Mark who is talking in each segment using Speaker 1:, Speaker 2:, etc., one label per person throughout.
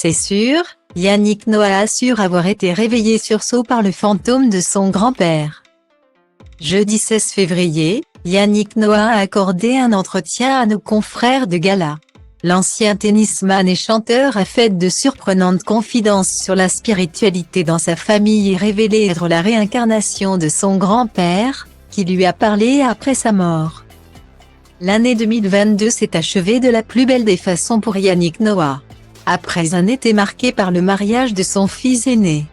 Speaker 1: C'est sûr, Yannick Noah assure avoir été réveillé sursaut par le fantôme de son grand-père. Jeudi 16 février, Yannick Noah a accordé un entretien à nos confrères de Gala. L'ancien tennisman et chanteur a fait de surprenantes confidences sur la spiritualité dans sa famille et révélé être la réincarnation de son grand-père, qui lui a parlé après sa mort. L'année 2022 s'est achevée de la plus belle des façons pour Yannick Noah. Après un été marqué par le mariage de son fils aîné.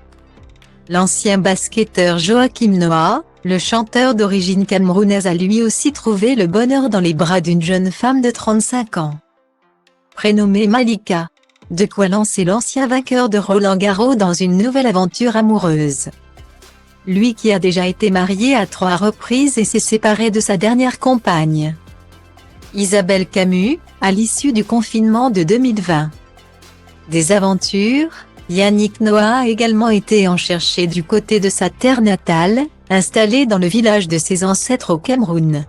Speaker 1: L'ancien basketteur Joachim Noah, le chanteur d'origine camerounaise, a lui aussi trouvé le bonheur dans les bras d'une jeune femme de 35 ans. Prénommée Malika. De quoi lancer l'ancien vainqueur de Roland-Garros dans une nouvelle aventure amoureuse. Lui qui a déjà été marié à 3 reprises et s'est séparé de sa dernière compagne. Isabelle Camus, à l'issue du confinement de 2020. Des aventures, Yannick Noah a également été en chercher du côté de sa terre natale, installé dans le village de ses ancêtres au Cameroun.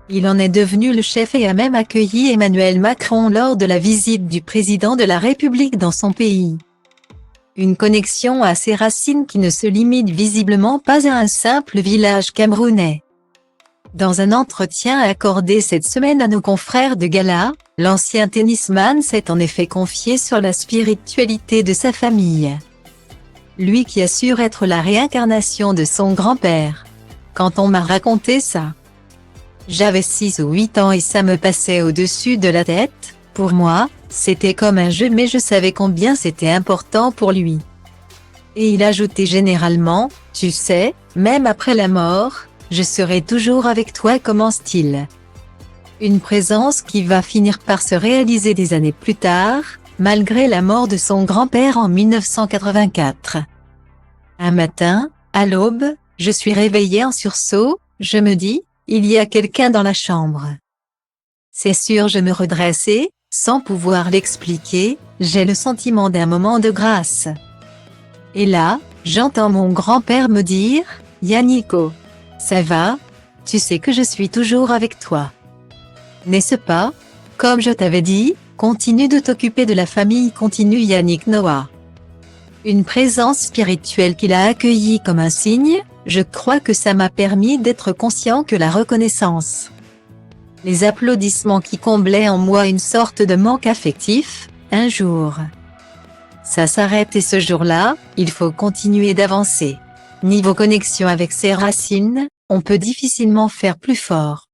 Speaker 1: Il en est devenu le chef et a même accueilli Emmanuel Macron lors de la visite du président de la République dans son pays. Une connexion à ses racines qui ne se limite visiblement pas à un simple village camerounais. Dans un entretien accordé cette semaine à nos confrères de Gala, l'ancien tennisman s'est en effet confié sur la spiritualité de sa famille. Lui qui assure être la réincarnation de son grand-père. Quand on m'a raconté ça, j'avais 6 ou 8 ans et ça me passait au-dessus de la tête. Pour moi, c'était comme un jeu, mais je savais combien c'était important pour lui. Et il ajoutait généralement, tu sais, même après la mort, je serai toujours avec toi, commence-t-il. Une présence qui va finir par se réaliser des années plus tard, malgré la mort de son grand-père en 1984. Un matin, à l'aube, je suis réveillée en sursaut, je me dis, il y a quelqu'un dans la chambre. C'est sûr, je me redresse et, sans pouvoir l'expliquer, j'ai le sentiment d'un moment de grâce. Et là, j'entends mon grand-père me dire, Yannico, ça va? Tu sais que je suis toujours avec toi. N'est-ce pas? Comme je t'avais dit, continue de t'occuper de la famille, continue Yannick Noah. Une présence spirituelle qu'il a accueillie comme un signe, je crois que ça m'a permis d'être conscient que la reconnaissance. Les applaudissements qui comblaient en moi une sorte de manque affectif, un jour. Ça s'arrête et ce jour-là, il faut continuer d'avancer. Niveau connexion avec ses racines, on peut difficilement faire plus fort.